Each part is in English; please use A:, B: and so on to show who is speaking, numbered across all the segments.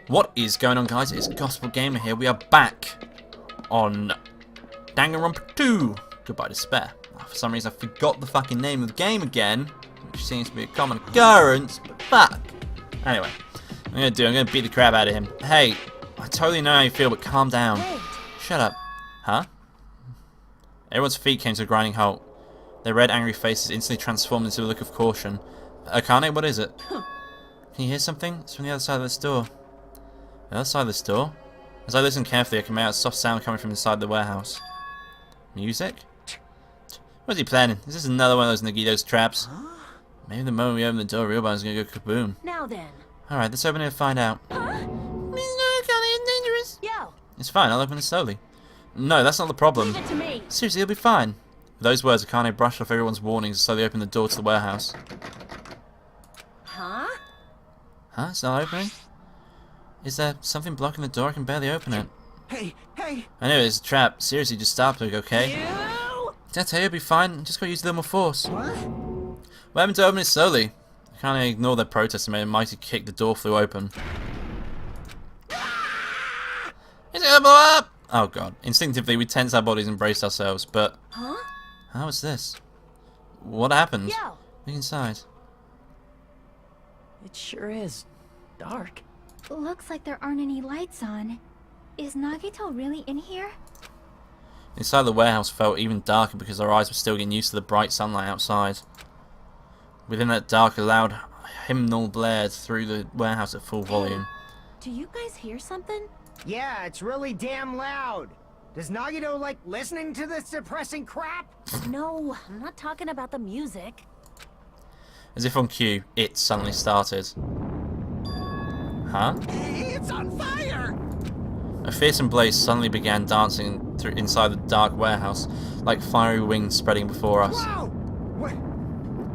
A: What is going on, guys? It's Gospel Gamer here. We are back on Danganronpa 2. Goodbye Despair. For some reason I forgot the fucking name of the game again, which seems to be a common occurrence, but fuck. Anyway, I'm gonna beat the crap out of him. Hey, I totally know how you feel, but calm down.
B: Wait.
A: Shut up. Huh? Everyone's feet came to a grinding halt. Their red, angry faces instantly transformed into a look of caution. Akane, what is it? Can you hear something? It's from the other side of this door. The other side of this door? As I listen carefully, I can make out a soft sound coming from inside the warehouse. Music? What's he planning? Is this another one of those Nagito's traps? Maybe the moment we open the door, real body's gonna go kaboom.
B: Now then.
A: Alright, let's open it and find out.
B: It's dangerous. Yo.
A: It's fine, I'll open it slowly. No, that's not the problem.
B: Leave it to me.
A: Seriously, it'll be fine. With those words, Akane brushed off everyone's warnings and slowly opened the door to the warehouse.
B: Huh?
A: Huh? It's not opening? Is there something blocking the door? I can barely open it.
C: Hey!
A: I know it's a trap. Seriously, just stop it, okay?
B: You.
A: Did I tell you it'll be fine? Just gotta use a little more force.
C: What?
A: What happened to open it slowly? I can't ignore their protest and made a mighty kick. The door flew open. It's gonna blow up! Oh god. Instinctively, we tensed our bodies and braced ourselves, but...
B: Huh?
A: How was this? What happened?
B: Yo.
A: Look inside.
C: It sure is dark.
D: Looks like there aren't any lights on. Is Nagito really in here?
A: Inside the warehouse felt even darker because our eyes were still getting used to the bright sunlight outside. Within that dark, a loud hymnal blared through the warehouse at full volume.
D: Do you guys hear something?
E: Yeah, it's really damn loud. Does Nagito like listening to this depressing crap?
B: No, I'm not talking about the music.
A: As if on cue, it suddenly started. Huh?
C: It's on fire!
A: A fearsome blaze suddenly began dancing through inside the dark warehouse, like fiery wings spreading before us.
E: Whoa!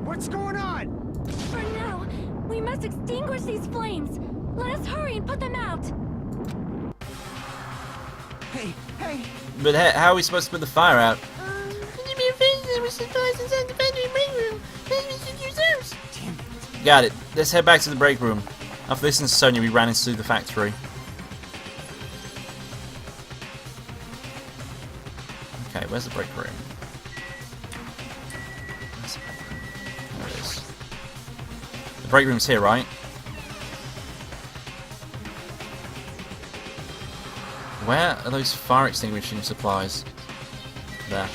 E: What's going on?
D: For now, we must extinguish these flames. Let us hurry and put them out.
C: Hey!
A: But how are we supposed to put the fire out?
C: Damn it.
A: Got it. Let's head back to the break room. After listening to Sonya, we ran into the factory. Okay, where's the break room? Where's the break room? There it is. The break room's here, right? Where are those fire extinguishing supplies? There.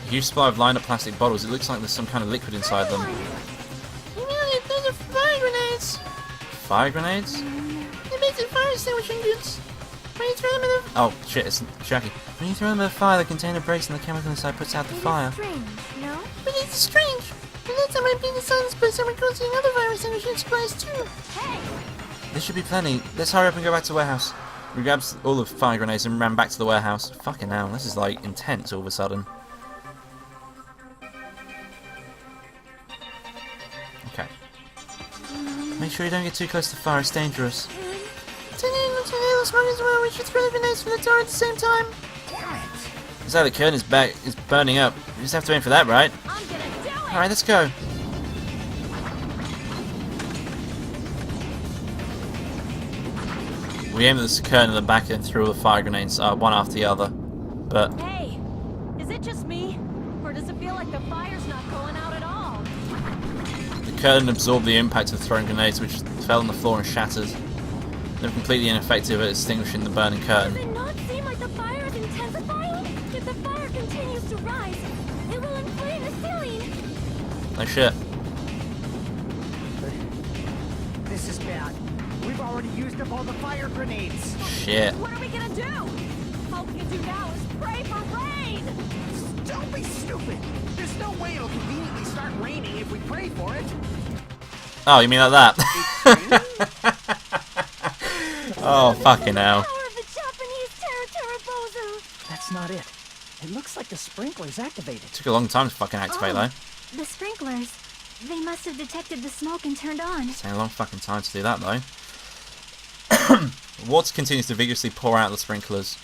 A: A huge supply of lined up plastic bottles. It looks like there's some kind of liquid inside them.
D: Those are fire grenades.
A: Fire grenades?
D: They make the fire extinguishing goods. When you throw them in the...
A: Oh shit, it's Jackie. When you throw them in the fire, the container breaks and the chemical inside puts out the fire.
D: Strange, no? But it's strange. And that's how might be the silence place and we're causing other fire extinguishing supplies too.
B: Hey.
A: There should be plenty. Let's hurry up and go back to the warehouse. We grabbed all the fire grenades and ran back to the warehouse. Fucking hell, this is like intense all of a sudden. Okay. Make sure you don't get too close to the fire, it's dangerous.
D: We should throw the grenades from the door at the same time.
C: Damn it!
A: It's like the curtain is burning up. You just have to aim for that, right?
B: I'm gonna do it.
A: Alright, let's go. We aimed at the curtain in the back and threw all the fire grenades one after the other. But
B: Hey, is it just me, or does it feel like the fire's not going out at all?
A: the curtain absorbed the impact of throwing grenades, which fell on the floor and shattered. They were completely ineffective at extinguishing the burning
D: Does
A: curtain.
D: it not seem like the fire is intensifying? If the fire continues to rise, it will inflame the ceiling.
A: No shit.
E: This is bad. We've already used up all the fire grenades.
A: Shit.
B: What are we gonna do? All we can do now is pray for rain.
C: Don't be stupid! There's no way it'll conveniently start raining if we pray for it.
A: Oh, you mean like that? Oh, fucking hell.
D: Power of the Japanese Terra.
C: That's not it. It looks like the sprinkler's activated.
A: Took a long time to fucking activate though.
D: The sprinklers. They must have detected the smoke and turned on.
A: It's taking a long fucking time to do that though. Water continues to vigorously pour out of the sprinklers.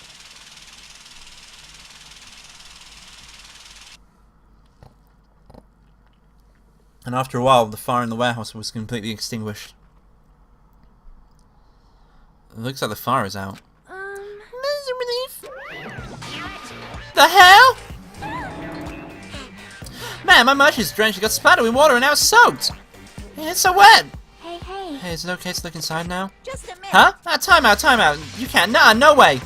A: And after a while, the fire in the warehouse was completely extinguished. Looks like the fire is out. Relief. The hell? Man, my merch is drenched. It got splattered with water and now it's soaked. It's so wet.
D: Hey, hey.
A: Hey, is it okay to look inside now?
B: Just a minute.
A: Huh? Time out. You can't. Nah, no way.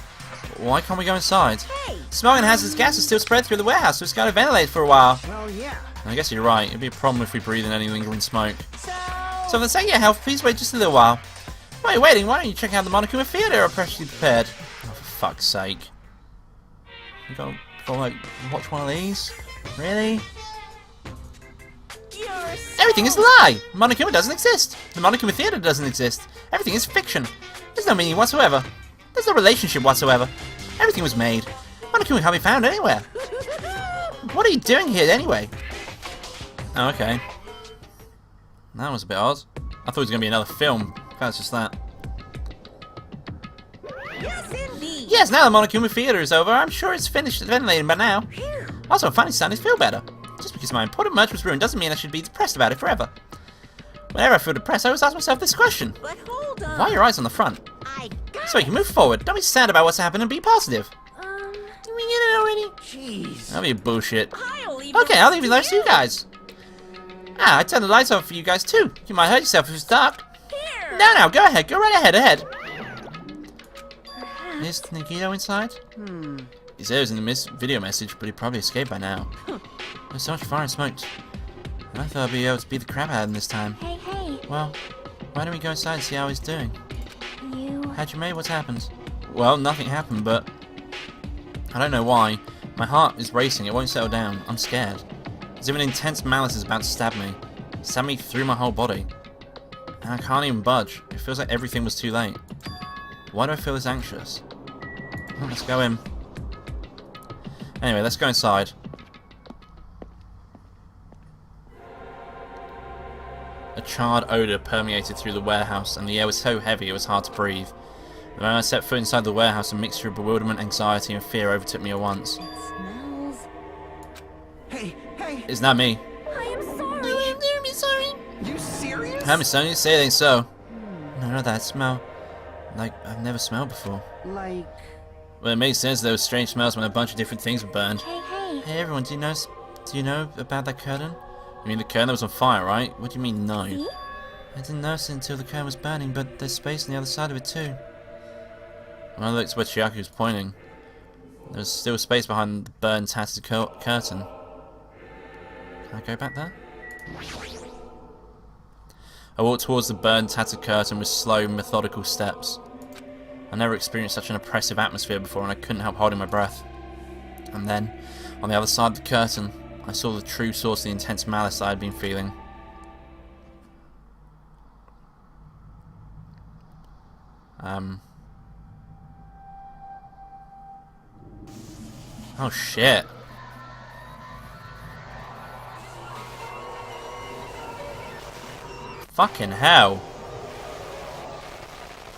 A: Why can't we go inside?
B: Hey.
A: Smoke and hazardous gases still spread through the warehouse, so it's got to ventilate for a while.
E: Well, yeah.
A: I guess you're right. It'd be a problem if we breathe in any lingering smoke.
B: So
A: So for the sake of your health, please wait just a little while. While you're waiting, why don't you check out the Monokuma Theatre are freshly prepared? Oh, for fuck's sake. You gotta like, watch one of these? Really?
B: you're
A: Everything is a lie! Monokuma doesn't exist. The Monokuma Theatre doesn't exist. Everything is fiction. There's no meaning whatsoever. There's no relationship whatsoever. Everything was made. Monokuma can't be found anywhere. What are you doing here anyway? Oh, okay. That was a bit odd. I thought it was going to be another film. That's just that.
B: Yes, indeed.
A: Yes, now the Monokuma Theatre is over. I'm sure it's finished ventilating by now. Also, I'm finally starting to feel better. Just because my important merch was ruined doesn't mean I should be depressed about it forever. Whenever I feel depressed, I always ask myself this question.
B: But hold on.
A: Why are your eyes on the front?
B: I got
A: So you can move forward. Don't be sad about what's happened and be positive. We get it already?
E: Jeez.
A: That'll be bullshit.
B: I'll leave
A: Okay, I'll leave the lights to you guys. Ah, I turned the lights off for you guys too. You might hurt yourself if it's dark.
B: Here.
A: No, go ahead. Go right ahead. Is Nagito inside? He said it was in the video message, but he probably escaped by now. There's so much fire and smoke. And I thought I'd be able to beat the crap out of him this time.
D: Hey, hey.
A: Well, why don't we go inside and see how he's doing?
D: You...
A: How'd you mate? What's happened? Well, nothing happened, but I don't know why. My heart is racing. It won't settle down. I'm scared. As if an intense malice is about to stab me. Stab me through my whole body. And I can't even budge. It feels like everything was too late. Why do I feel this anxious? Oh, let's go in. Anyway, let's go inside. A charred odour permeated through the warehouse, and the air was so heavy it was hard to breathe. The moment I set foot inside the warehouse, a mixture of bewilderment, anxiety, and fear overtook me at once.
D: Smells...
C: Hey,
A: Isn't that me?
D: I am sorry.
A: I'm sorry.
C: you serious?
A: I'm sorry to say anything so. No, that smell. Like, I've never smelled before.
E: Like...
A: Well, it makes sense there were strange smells when a bunch of different things were burned.
D: Hey, hey.
A: Hey everyone, do you know about that curtain? You mean the curtain that was on fire, right? What do you mean, no?
D: See?
A: I didn't notice it until the curtain was burning, but there's space on the other side of it too. When I looked where Chiaki was pointing, there was still space behind the burned, tattered curtain. Can I go back there? I walked towards the burned, tattered curtain with slow, methodical steps. I never experienced such an oppressive atmosphere before, and I couldn't help holding my breath. And then, on the other side of the curtain, I saw the true source of the intense malice I had been feeling. Oh shit. Fucking hell.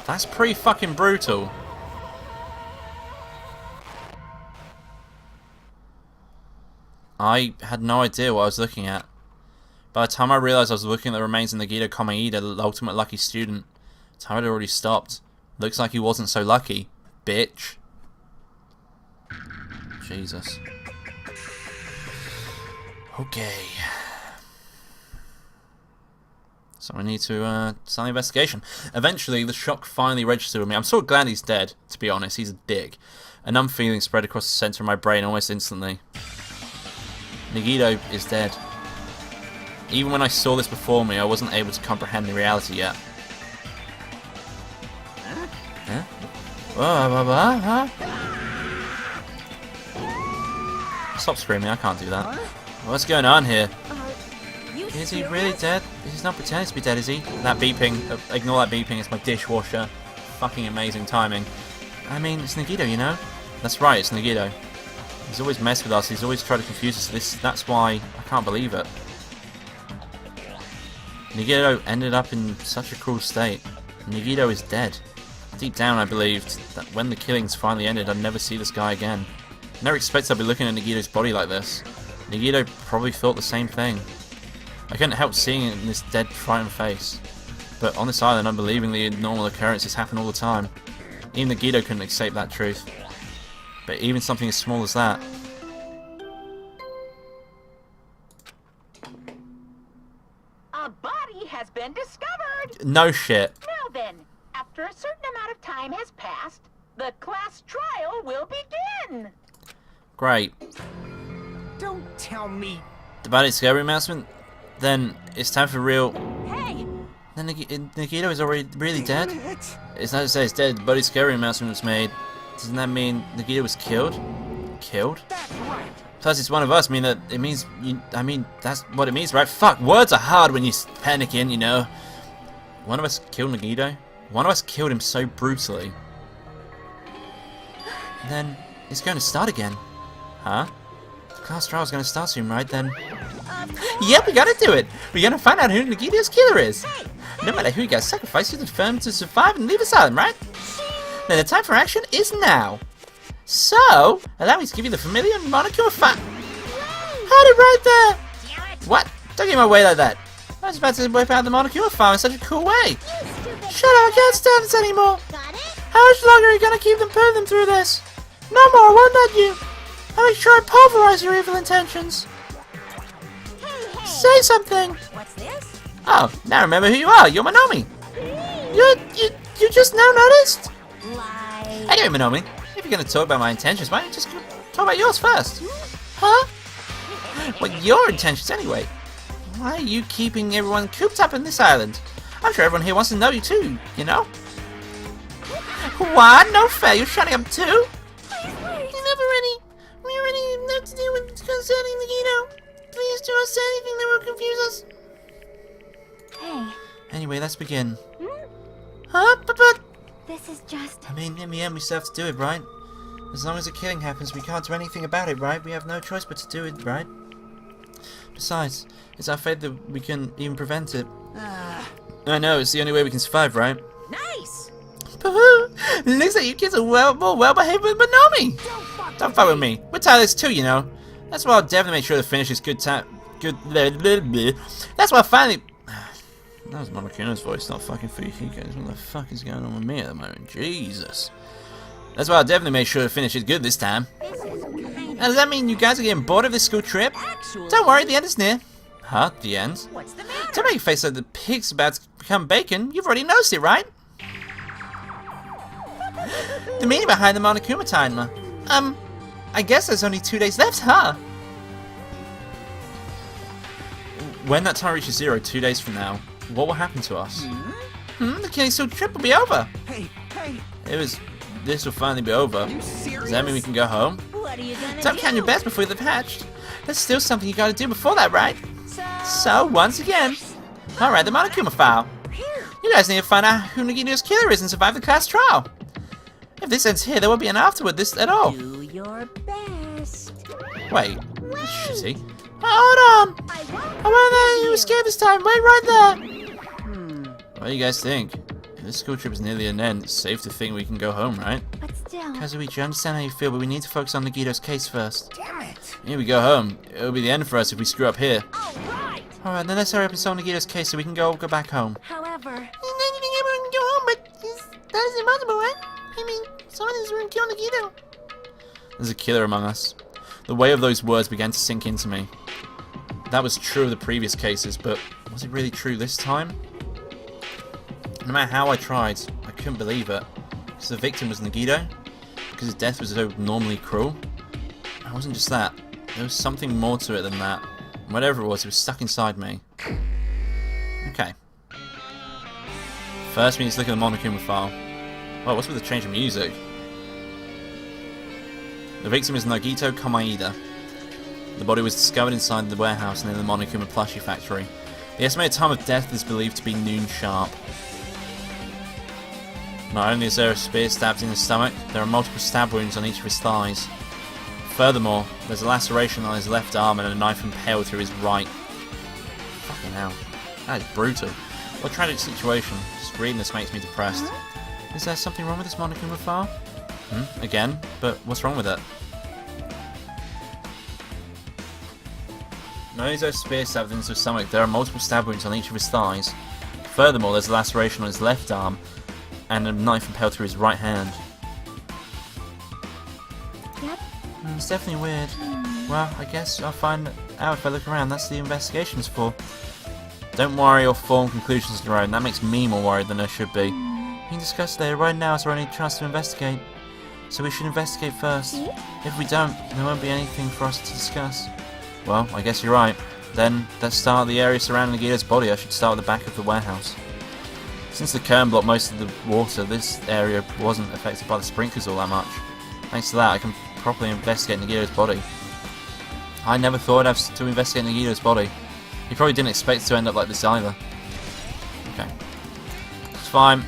A: That's pretty fucking brutal. I had no idea what I was looking at. By the time I realised I was looking at the remains of Nagito Komaeda, the ultimate lucky student, time had already stopped. Looks like he wasn't so lucky, bitch. Jesus. Okay. So I need to start the investigation. Eventually, the shock finally registered with me. I'm so glad he's dead, to be honest. He's a dick. A numb feeling spread across the centre of my brain almost instantly. Nagito is dead. Even when I saw this before me, I wasn't able to comprehend the reality yet. Huh? Stop screaming, I can't do that. What's going on here? Is he really dead? He's not pretending to be dead, is he? That beeping, ignore that beeping, it's my dishwasher. Fucking amazing timing. I mean, it's Nagito, you know? That's right, it's Nagito. He's always messed with us, he's always tried to confuse us, that's why I can't believe it. Nagito ended up in such a cruel state. Nagito is dead. Deep down I believed that when the killings finally ended I'd never see this guy again. I never expected I'd be looking at Nagito's body like this. Nagito probably thought the same thing. I couldn't help seeing it in this dead, frightened face. But on this island, unbelievingly normal occurrences happen all the time. Even Nagito couldn't accept that truth. But even something as small as that.
F: A body has been discovered!
A: No shit.
F: Now then, after a certain amount of time has passed, the class trial will begin!
A: Great.
E: Don't tell me.
A: The body discovery announcement? Then it's time for real.
B: Hey!
A: Then Nagito is already really dead?
E: Damn it.
A: It's not to say it's dead. The body discovery announcement was made. Doesn't that mean Nagito was killed? Killed?
E: That's right.
A: Plus, it's one of us. I mean, that's what it means, right? Fuck, words are hard when you're panicking, you know. One of us killed Nagito. One of us killed him so brutally. Then it's going to start again. Huh? The class trial's going to start soon, right? Then. Yep, we gotta do it. We're gonna find out who Nagito's killer is. No matter who you guys sacrifice, you're determined to survive and leave asylum, right? Then the time for action is now. So, allow me to give you the familiar Monokuma fight. Had it right there! What? Don't get in my way like that. I was about to whip out the Monokuma farm in such a cool way. Shut up, I can't stand this anymore. How much longer are you gonna keep them putting them through this? No more, I won't let you. I'll make sure I pulverize your evil intentions. Say something!
B: What's this?
A: Oh, now remember who you are. You're Monomi. You just now noticed?
B: Lie.
A: Anyway, Monomi, if you're going to talk about my intentions, why don't you just talk about yours first? Huh? Well, your intentions anyway. Why are you keeping everyone cooped up in this island? I'm sure everyone here wants to know you too, you know? What? No fair, you're shutting up too? We already know to do with concerning Nagito. Please do not say anything that will confuse us.
D: Hey,
A: Anyway, let's begin. Huh? But...
D: this is just...
A: I mean, in the end, we still have to do it, right? As long as a killing happens, we can't do anything about it, right? We have no choice but to do it, right? Besides, it's our fate that we can even prevent it. I know, it's the only way we can survive, right?
B: Nice!
A: Looks like you kids are more well-behaved with Monomi! Don't fuck with me. We're tireless too, you know. That's why I'll definitely make sure to finish this good time. That's why I finally... That was Monokuna's voice, not fucking Fuyuhiko's. What the fuck is going on with me at the moment? Jesus. That's why I'll definitely make sure to finish it good this time. Now, does that mean you guys are getting bored of this school trip?
B: Actually,
A: Don't worry, the end is near. Huh? The end?
B: what's the matter?
A: Don't make a face like the pig's about to become bacon. You've already noticed it, right? The meaning behind the Monokuma timer. I guess there's only 2 days left, huh? When that time reaches 0 2 days from now, what will happen to us? The killing school trip will be over.
C: Hey,
A: This will finally be over.
C: you serious?
A: Does that mean we can go home?
B: What are you gonna
A: Don't
B: do?
A: count your bets before they've hatched. There's still something you gotta do before that, right? So, once again, alright, the Monokuma file. You guys need to find out who Nagito's killer is and survive the class trial. If this ends here, there won't be an afterward this at all.
B: Do your best.
A: Wait, that's shitty. Hold on! I won't let you escape this time. Wait right there. What do you guys think? If this school trip is nearly an end, it's safe to think we can go home, right?
D: But still...
A: Kazuichi, I understand how you feel, but we need to focus on Nagito's case first.
E: Damn it.
A: Here we go home. It'll be the end for us if we screw up here.
B: Alright!
A: Alright, then let's hurry up and solve Nagito's case so we can go back home.
D: However...
A: And then you think everyone can go home, but that is impossible, right? I mean, someone in this room killed Nagito. There's a killer among us. The weight of those words began to sink into me. That was true of the previous cases, but was it really true this time? No matter how I tried, I couldn't believe it. Because the victim was Nagito? Because his death was so normally cruel? It wasn't just that. There was something more to it than that. And whatever it was stuck inside me. Okay. First we need to look at the Monokuma file. Well, what's with the change of music? The victim is Nagito Komaeda. The body was discovered inside the warehouse near the Monokuma plushie factory. The estimated time of death is believed to be noon sharp. Not only is there a spear stabbed in his stomach, there are multiple stab wounds on each of his thighs. Furthermore, there's a laceration on his left arm and a knife impaled through his right. Fucking hell. That is brutal. What a tragic situation. Just reading this makes me depressed. Is there something wrong with this Monokuma file? Again? But what's wrong with it? Not only is there a spear stabbed into his stomach, there are multiple stab wounds on each of his thighs. Furthermore, there's a laceration on his left arm, and a knife impaled through his right hand.
D: Yep.
A: It's definitely weird. Well, I guess I'll find out if I look around. That's what the investigation's for. Don't worry or form conclusions on your own. That makes me more worried than I should be. We can discuss later. Right now is our only chance to investigate. So we should investigate first. If we don't, there won't be anything for us to discuss. Well, I guess you're right. Then, let's start at the area surrounding Nagito's body. I should start at the back of the warehouse. Since the curtain blocked most of the water, this area wasn't affected by the sprinklers all that much. Thanks to that, I can properly investigate Nagito's body. I never thought I'd have to investigate Nagito's body. He probably didn't expect it to end up like this either. Okay. It's fine.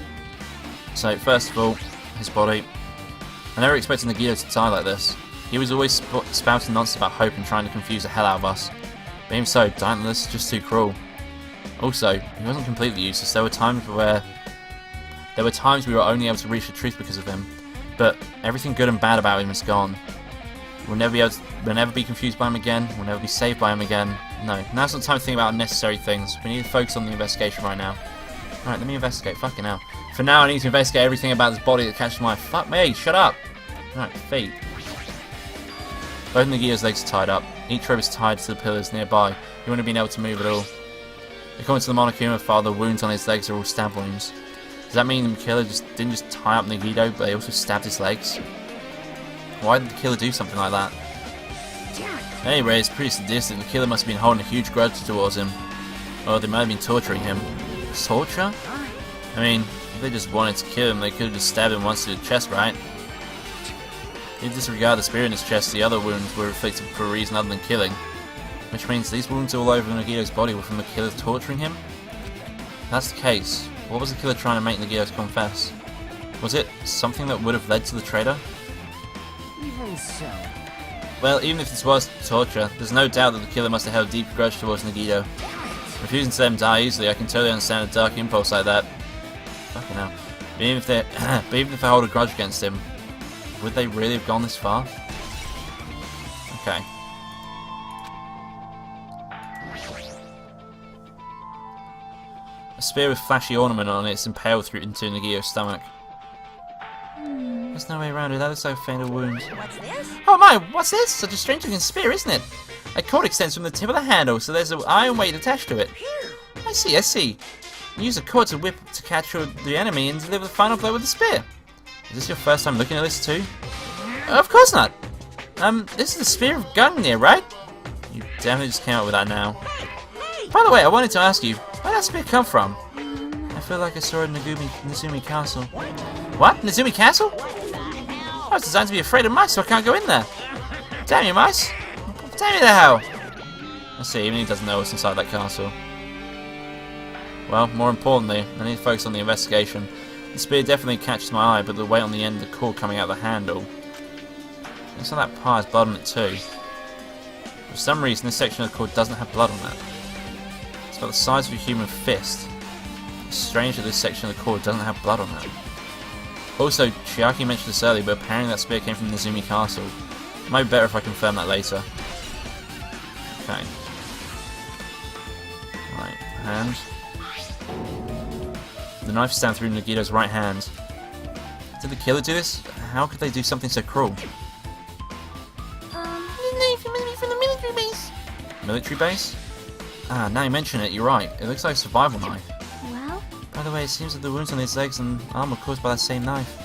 A: So, first of all, his body. I never expected Nagito to die like this. He was always spouting nonsense about hope and trying to confuse the hell out of us. But even so, dying like this is just too cruel. Also, he wasn't completely useless. There were times we were only able to reach the truth because of him. But everything good and bad about him is gone. We'll never be confused by him again. We'll never be saved by him again. No, now's not the time to think about unnecessary things. We need to focus on the investigation right now. Alright, let me investigate. Fucking hell. For now, I need to investigate everything about this body that catches my... Fuck me, shut up! Alright, feet. Both Nagito's legs are tied up. Each rope is tied to the pillars nearby. He wouldn't have been able to move at all. According to the Monokuma file, the wounds on his legs are all stab wounds. Does that mean the killer didn't just tie up Nagito, but they also stabbed his legs? Why did the killer do something like that? Anyway, it's pretty sadistic. The killer must have been holding a huge grudge towards him. Or they might have been torturing him. Torture? I mean, if they just wanted to kill him, they could have just stabbed him once to the chest, right? If you disregard the spear in his chest, the other wounds were inflicted for a reason other than killing. Which means these wounds all over Nagito's body were from the killer torturing him? If that's the case, what was the killer trying to make Nagito confess? Was it something that would have led to the traitor?
E: Even so.
A: Well, even if this was torture, there's no doubt that the killer must have held a deep grudge towards Nagito. Refusing to let him die easily, I can totally understand a dark impulse like that. Fucking hell. But even if they hold a grudge against him, would they really have gone this far? Okay. A spear with flashy ornament on it is impaled through into Nagito's stomach. There's no way around it. That looks like a fatal wound.
B: What's this?
A: Oh my, what's this? Such a strange looking spear, isn't it? A cord extends from the tip of the handle, so there's an iron weight attached to it. I see. You use a cord to whip to catch the enemy and deliver the final blow with the spear. Is this your first time looking at this too? Of course not. This is the spear of Gungnir, right? You definitely just came up with that now. By the way, I wanted to ask you, where did that spear come from? I feel like I saw it in Nezumi Castle. What? Nezumi Castle? I was designed to be afraid of mice, so I can't go in there. Damn you, mice! Tell me the hell! I see, even he doesn't know what's inside that castle. Well, more importantly, I need to focus on the investigation. The spear definitely catches my eye, but the weight on the end of the cord coming out of the handle. Looks like that part has blood on it too. For some reason, this section of the cord doesn't have blood on it. It's about the size of a human fist. It's strange that this section of the cord doesn't have blood on it. Also, Chiaki mentioned this earlier, but apparently that spear came from Nezumi Castle. It might be better if I confirm that later. Okay. Right, hand. The knife stabbed through Nagito's right hand. Did the killer do this? How could they do something so cruel?
D: The knife must be from the military base.
A: Military base? Ah, now you mention it, you're right. It looks like a survival knife.
D: Well,
A: By the way, it seems that the wounds on his legs and arm were caused by that same knife.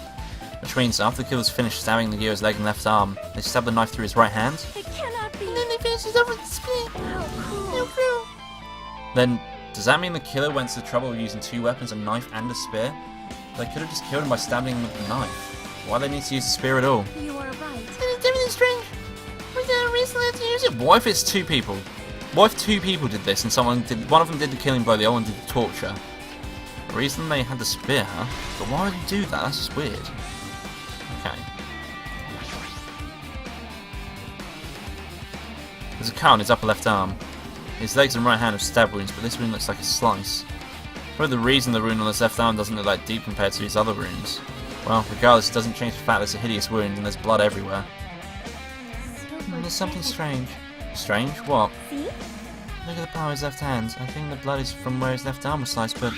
A: Which means after the killers finished stabbing Nagito's leg and left arm, they stabbed the knife through his right hand.
D: it cannot be. And then they finished it over with the spear. How cruel.
A: Then, does that mean the killer went to the trouble of using two weapons, a knife and a spear? They could have just killed him by stabbing him with the knife. Why do they need to use the spear at all?
D: You are right. It's definitely strange. We're gonna risk let's use it.
A: What if it's two people? What if two people did this and one of them did the killing blow, the other one did the torture? The reason they had the spear, huh? But why would you do that? That's just weird. Okay. There's a cut on his upper left arm. His legs and right hand have stab wounds, but this wound looks like a slice. Probably the reason the wound on his left arm doesn't look that deep compared to his other wounds. Well, regardless, it doesn't change the fact that it's a hideous wound and there's blood everywhere. There's something strange. Strange? What?
D: See?
A: Look at the palm of his left hand. I think the blood is from where his left arm was sliced, but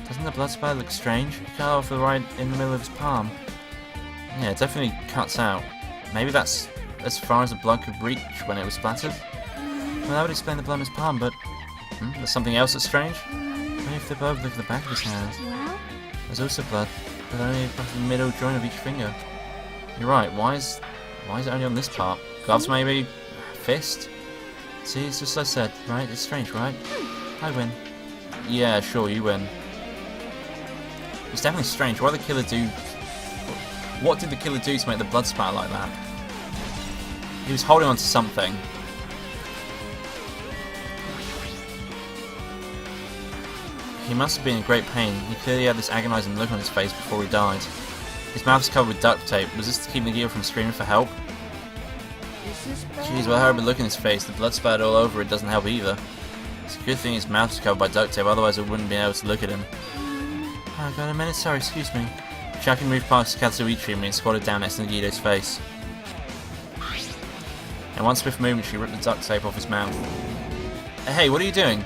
A: Doesn't the blood spatter look strange? He cut off right in the middle of his palm. Yeah, it definitely cuts out. Maybe that's as far as the blood could reach when it was splattered? Well, that would explain the blood in his palm, but... there's something else that's strange? Maybe if they both look at the back of his hand.
D: Well,
A: There's also blood, but only across the middle joint of each finger. You're right, why is it only on this part? Gloves maybe? Fist? See, it's just as I said, right? It's strange, right? I win. Yeah, sure, you win. It's definitely strange. What did the killer do? What did the killer do to make the blood spatter like that? He was holding on to something. He must have been in great pain. He clearly had this agonizing look on his face before he died. His mouth was covered with duct tape. Was this to keep Nagito from screaming for help? Jeez, what a horrible look in his face. The blood spattered all over it doesn't help either. It's a good thing his mouth was covered by duct tape, otherwise I wouldn't be able to look at him. Oh god, a minute, sorry, excuse me. Chucky moved past Katsuichi and squatted down next to Nagito's face. In one swift movement, she ripped the duct tape off his mouth. Hey, what are you doing?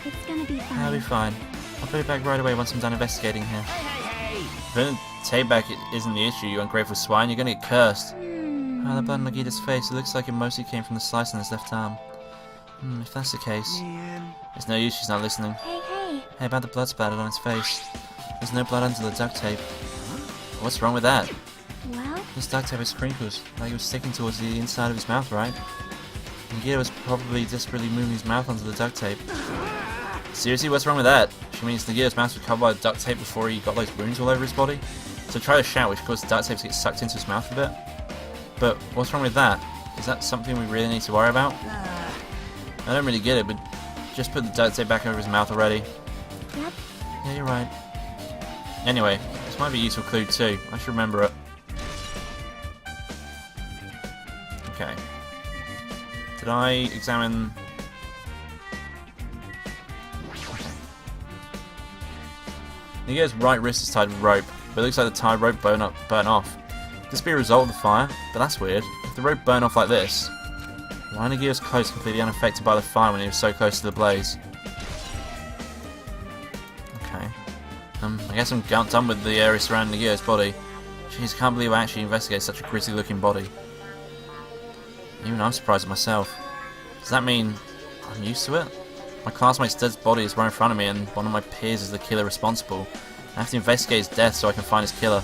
D: it's gonna be fine.
A: I'll be fine. I'll put it back right away once I'm done investigating here.
C: Hey!
A: Putting the tape back isn't the issue, you ungrateful swine. You're gonna get cursed. Ah, the blood on Nagita's face. It looks like it mostly came from the slice on his left arm. If that's the case,
C: Man.
A: it's no use, she's not listening.
D: Hey.
A: Hey, about the blood splattered on his face. There's no blood under the duct tape. What's wrong with that?
D: Well,
A: This duct tape has crinkles, like it was sticking towards the inside of his mouth, right? Nagito was probably desperately moving his mouth onto the duct tape. Seriously, what's wrong with that? She means Nagito's mouth was covered by the duct tape before he got those wounds all over his body? So try to shout, which caused the duct tape to get sucked into his mouth a bit. But what's wrong with that? Is that something we really need to worry about? I don't really get it, but just put the duct tape back over his mouth already.
D: yep.
A: Yeah, you're right. Anyway, this might be a useful clue too. I should remember it. Okay. Did I examine... Nagito's right wrist is tied with rope, but it looks like the tied rope burnt off. Could this be a result of the fire? But that's weird. If the rope burned off like this, why are Nagito's clothes completely unaffected by the fire when he was so close to the blaze? Okay. I guess I'm done with the area surrounding Nagito's body. Jeez, I can't believe I actually investigated such a gritty looking body. Even I'm surprised at myself. Does that mean I'm used to it? My classmate's dead body is right in front of me and one of my peers is the killer responsible. I have to investigate his death so I can find his killer.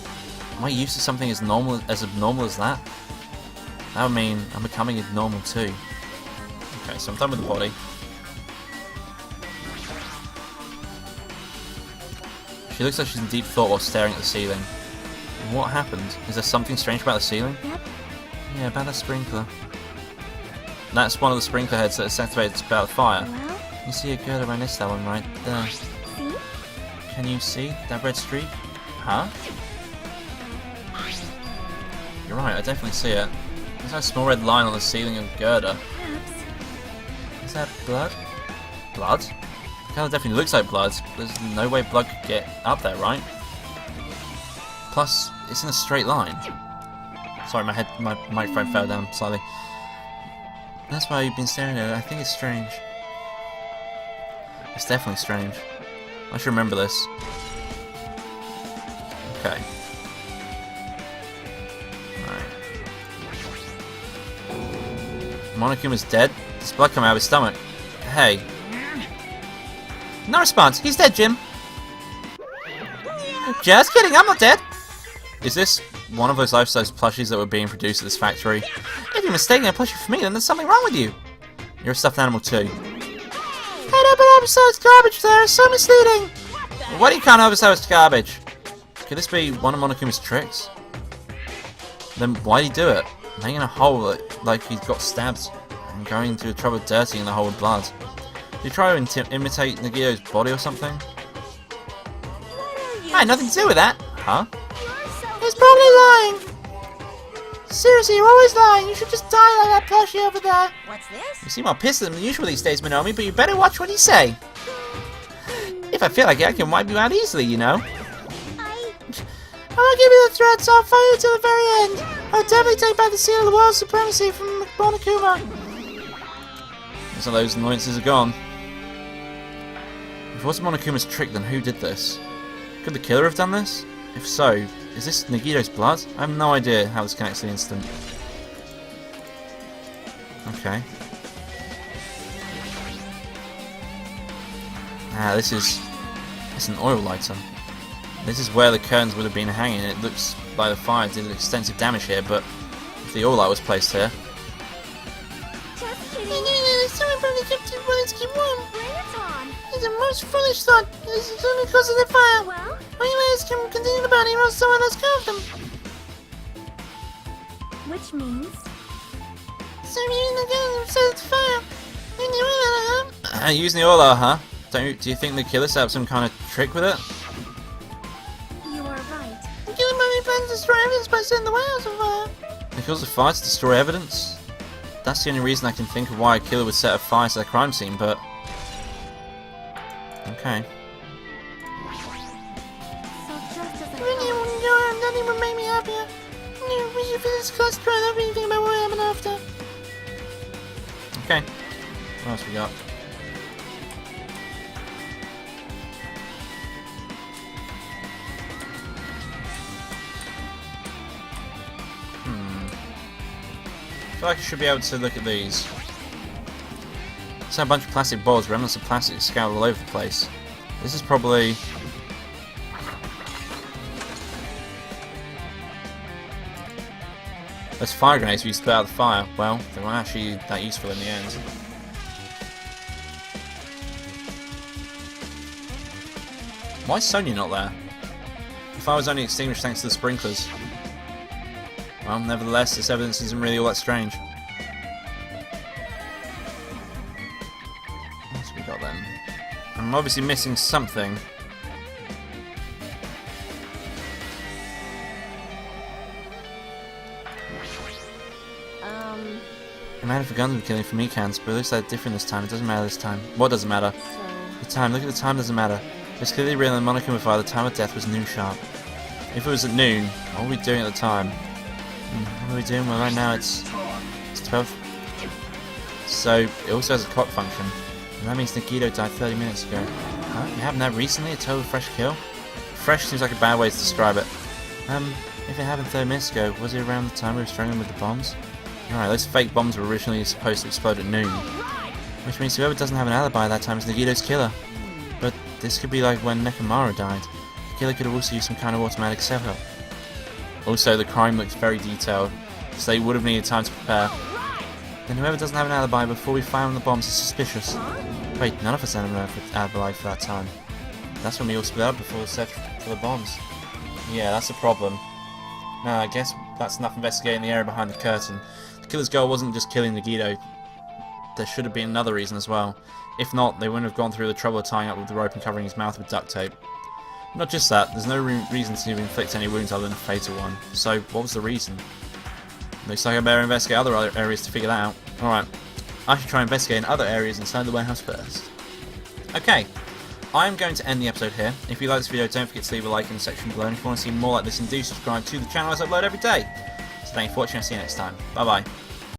A: Am I used to something as abnormal as that? That would mean I'm becoming abnormal too. Okay, so I'm done with the body. She looks like she's in deep thought while staring at the ceiling. What happened? Is there something strange about the ceiling?
D: Yep.
A: Yeah, about that sprinkler. That's one of the sprinkler heads that is activated to about the fire.
D: Well,
A: You see a girder, I missed that one right there.
D: see?
A: Can you see that red streak? Huh? You're right, I definitely see it. There's a small red line on the ceiling of the girder.
D: Perhaps.
A: Is that blood? Blood? It kind of definitely looks like blood. There's no way blood could get up there, right? Plus, it's in a straight line. Sorry, my microphone fell down slightly. That's why you've been staring at it. I think it's strange. It's definitely strange. I should remember this. Okay. Alright. Monokuma's dead? There's blood coming out of his stomach. Hey. No response. He's dead, Jim. Just kidding, I'm not dead. Is this one of those life-size plushies that were being produced at this factory? If you're mistaking a plushie for me, then there's something wrong with you. You're a stuffed animal too. Hey, no, but oversized garbage there. It's so misleading. What do you count oversized garbage? Could this be one of Monokuma's tricks? Then why did he do it? Making a hole like he got stabbed and going to the trouble of dirtying the hole with blood. Did he try to imitate Nagito's body or something? I had nothing to do with that. Huh? He's probably lying. Seriously, you're always lying. You should just die like that plushie over there.
B: What's this?
A: You seem more pissed than usual these days, Minomi, but you better watch what you say. If I feel like it, I can wipe you out easily, you know. I'll give you the threats. I'll fight you till the very end. I'll definitely take back the seal of the world supremacy from Monokuma. So those annoyances are gone. If If it wasn't Monokuma's trick, then who did this? Could the killer have done this? If so, is this Nagito's blood? I have no idea how this connects to the incident. Okay. Ah, this is... it's an oil lighter. This is where the curtains would have been hanging. It looks like the fire did extensive damage here, but if the oil light was placed here...
D: Just kidding.
G: Someone probably kept his bullets keep warm.
D: Bring it on.
G: It's a most foolish thought. This is only because of the fire.
D: Well,
G: All you ask him continue the bounty or else someone else killed them.
D: which means
G: So you the gun set the fire. And you will, huh?
A: using the oil light, huh? Do you think the killer set up some kind of trick with it?
D: you are right.
G: The killer probably plans to destroy evidence by setting the warehouse on fire.
A: They cause the fire to destroy evidence? That's the only reason I can think of why a killer would set a fire to the crime scene, but... okay.
D: So just as I
G: Really,
D: thought,
G: nothing would make me happier. We should finish class try not anything about what happened after.
A: Okay. What else we got? I feel like I should be able to look at these. It's a bunch of plastic balls, remnants of plastic scattered all over the place. This is probably... those fire grenades we used to put out the fire. Well, they weren't actually that useful in the end. Why is Sonia not there? The fire was only extinguished thanks to the sprinklers. Well, nevertheless, this evidence isn't really all that strange. What else we got then? I'm obviously missing something. It mattered for guns were killing for Mikans, but it looks like different this time. It doesn't matter this time. What doesn't matter? The time. Look at the time. Doesn't matter. It's clearly real in the Monokuma fire. The time of death was noon sharp. If it was at noon, what were we doing at the time? What are we doing? Well, right now it's 12. So it also has a clock function, and that means Nagito died 30 minutes ago. Huh? It happened that recently? A total fresh kill? Fresh seems like a bad way to describe it. If it happened 30 minutes ago, was it around the time we were struggling with the bombs? Alright, those fake bombs were originally supposed to explode at noon. Which means whoever doesn't have an alibi at that time is Nagito's killer. But this could be like when Nekomaru died. The killer could have also used some kind of automatic setup. Also, the crime looks very detailed, so they would have needed time to prepare. Then whoever doesn't have an alibi before we fire on the bombs is suspicious. Wait, none of us had an alibi for that time. That's when we all split up before the search for the bombs. Yeah, that's the problem. Now, I guess that's enough investigating the area behind the curtain. The killer's goal wasn't just killing Nagito. There should have been another reason as well. If not, they wouldn't have gone through the trouble of tying up with the rope and covering his mouth with duct tape. Not just that, there's no reason to inflict any wounds other than a fatal one. So, what was the reason? Looks like I better investigate other areas to figure that out. Alright, I should try investigating other areas inside the warehouse first. Okay, I'm going to end the episode here. If you like this video, don't forget to leave a like in the section below. And if you want to see more like this, then do subscribe to the channel as I upload every day. So thank you for watching, I'll see you next time. Bye bye.